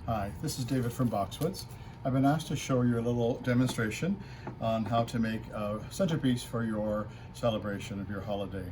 Hi, this is David from Boxwoods. I've been asked to show you a little demonstration on how to make a centerpiece for your celebration of your holiday.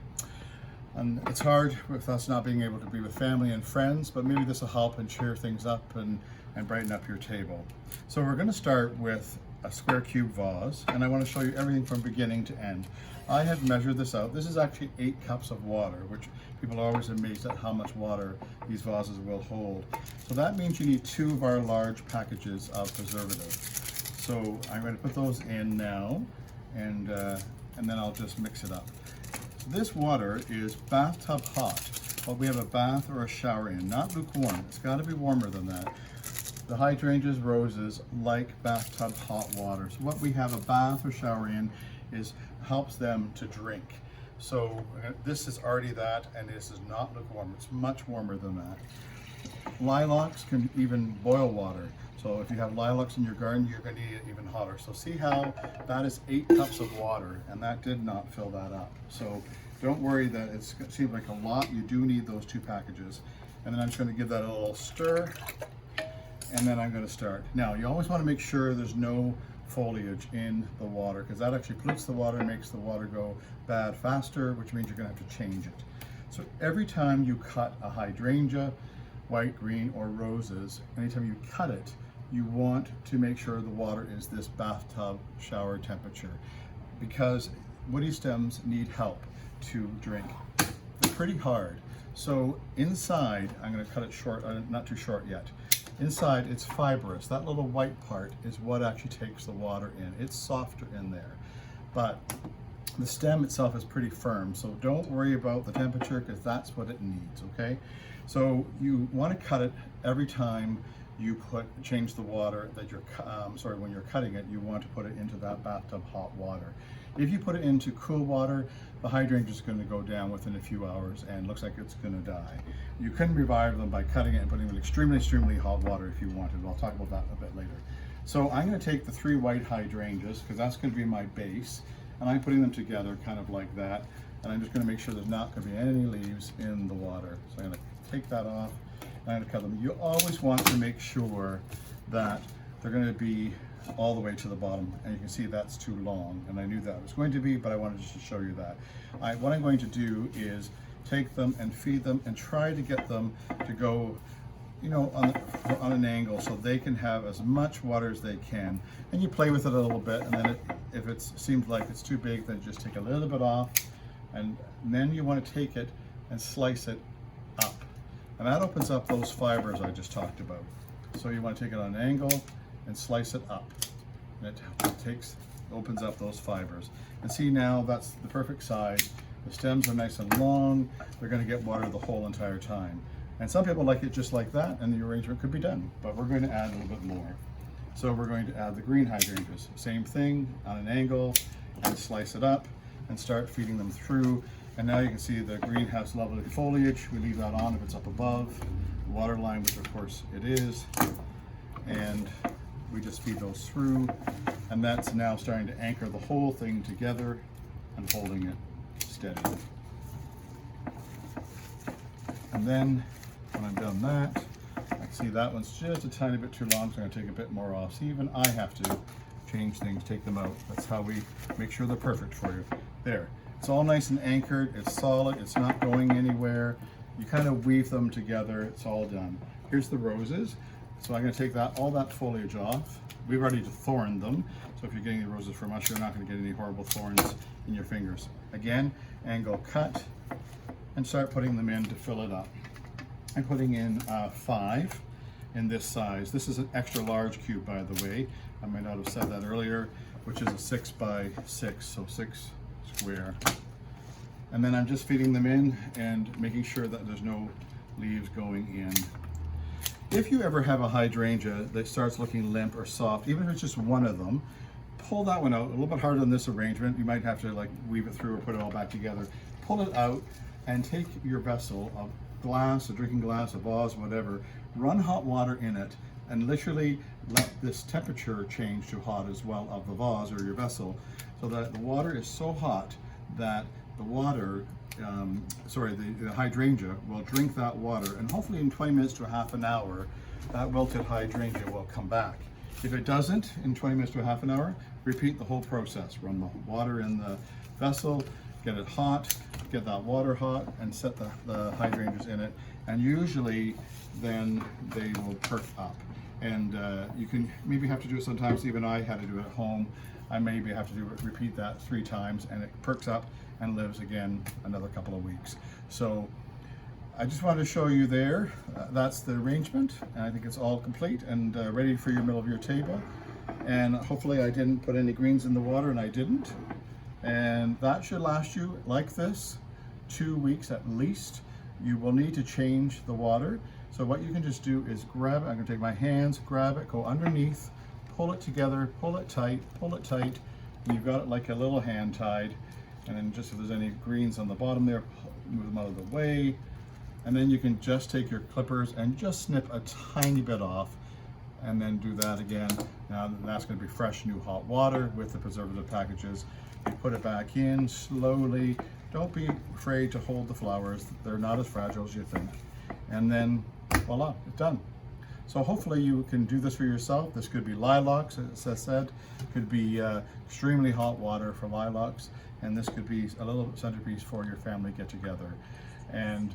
And it's hard with us not being able to be with family and friends, but maybe this will help and cheer things up and brighten up your table. So we're going to start with a square cube vase, and I want to show you everything from beginning to end. I have measured this out. This is actually 8 cups of water, which people are always amazed at how much water these vases will hold. So that means you need 2 of our large packages of preservative. So I'm going to put those in now, and then I'll just mix it up. So this water is bathtub hot, but we have a bath or a shower in, not lukewarm. It's got to be warmer than that. The hydrangeas, roses like bathtub hot water. So what we have a bath or shower in is helps them to drink. So this is already that, and this is not lukewarm. It's much warmer than that. Lilacs can even boil water. So if you have lilacs in your garden, you're going to need it even hotter. So see how that is 8 cups of water, and that did not fill that up. So don't worry that it seems like a lot. You do need those 2 packages. And then I'm just going to give that a little stir, and then I'm going to start. Now, you always want to make sure there's no foliage in the water, because that actually pollutes the water and makes the water go bad faster, which means you're going to have to change it. So every time you cut a hydrangea, white, green, or roses, anytime you cut it, you want to make sure the water is this bathtub shower temperature, because woody stems need help to drink. They're pretty hard. So inside, I'm going to cut it short, not too short yet. Inside, it's fibrous. That little white part is what actually takes the water in. It's softer in there. But the stem itself is pretty firm, so don't worry about the temperature, because that's what it needs, okay? So you want to cut it every time you change the water that you're, when you're cutting it, you want to put it into that bathtub hot water. If you put it into cool water, the hydrangea is going to go down within a few hours and looks like it's going to die. You can revive them by cutting it and putting it in extremely hot water if you wanted. I'll talk about that a bit later. So I'm going to take the 3 white hydrangeas, because that's going to be my base, and I'm putting them together kind of like that, and I'm just going to make sure there's not going to be any leaves in the water. So I'm going to take that off, and I'm going to cut them. You always want to make sure that they're going to be all the way to the bottom, and you can see that's too long, and I knew that was going to be, but I wanted just to show you that. What I'm going to do is take them and feed them and try to get them to go, you know, on an angle so they can have as much water as they can. And you play with it a little bit, and then if it seems like it's too big, then just take a little bit off, and then you want to take it and slice it up. And that opens up those fibers I just talked about. So you want to take it on an angle and slice it up. And it opens up those fibers. And see, now that's the perfect size. The stems are nice and long. They're going to get water the whole entire time. And some people like it just like that, and the arrangement could be done, but we're going to add a little bit more. So we're going to add the green hydrangeas. Same thing, on an angle, and slice it up and start feeding them through. And now you can see the green has lovely foliage. We leave that on if it's up above the water line, which of course it is. And we just feed those through, and that's now starting to anchor the whole thing together and holding it steady. And then when I've done that, I can see that one's just a tiny bit too long, so I'm going to take a bit more off. See, even I have to change things, take them out. That's how we make sure they're perfect for you. There. It's all nice and anchored. It's solid. It's not going anywhere. You kind of weave them together. It's all done. Here's the roses. So I'm going to take all that foliage off. We've already thorned them, so if you're getting the roses from us, you're not going to get any horrible thorns in your fingers. Again, angle cut, and start putting them in to fill it up. I'm putting in 5 in this size. This is an extra large cube, by the way. I might not have said that earlier, which is a 6 by 6, so 6 square. And then I'm just feeding them in and making sure that there's no leaves going in. If you ever have a hydrangea that starts looking limp or soft, even if it's just one of them, pull that one out. A little bit harder on this arrangement. You might have to like weave it through or put it all back together. Pull it out and take your vessel, a glass, a drinking glass, a vase, whatever, run hot water in it and literally let this temperature change to hot as well of the vase or your vessel, so that the water is so hot that the water the hydrangea will drink that water, and hopefully in 20 minutes to a half an hour, that wilted hydrangea will come back. If it doesn't, in 20 minutes to a half an hour, repeat the whole process. Run the water in the vessel, get it hot, get that water hot, and set the hydrangeas in it. And usually then they will perk up. And you can maybe have to do it sometimes. Even I had to do it at home. I maybe have to repeat that 3 times, and it perks up and lives again another couple of weeks. So I just wanted to show you there. That's the arrangement, and I think it's all complete and ready for your middle of your table. And hopefully I didn't put any greens in the water, and I didn't. And that should last you like this 2 weeks at least. You will need to change the water. So what you can just do is grab it. I'm gonna take my hands, grab it, go underneath, pull it together, pull it tight, and you've got it like a little hand tied. And then just if there's any greens on the bottom there, move them out of the way. And then you can just take your clippers and just snip a tiny bit off, and then do that again. Now that's gonna be fresh, new hot water with the preservative packages. You put it back in slowly. Don't be afraid to hold the flowers. They're not as fragile as you think. And then voila, it's done. So hopefully you can do this for yourself. This could be lilacs, as I said, could be extremely hot water for lilacs, and this could be a little centerpiece for your family get together. And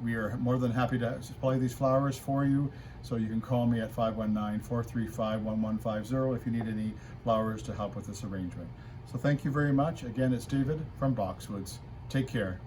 we are more than happy to supply these flowers for you. So you can call me at 519-435-1150 if you need any flowers to help with this arrangement. So thank you very much. Again, it's David from Boxwoods. Take care.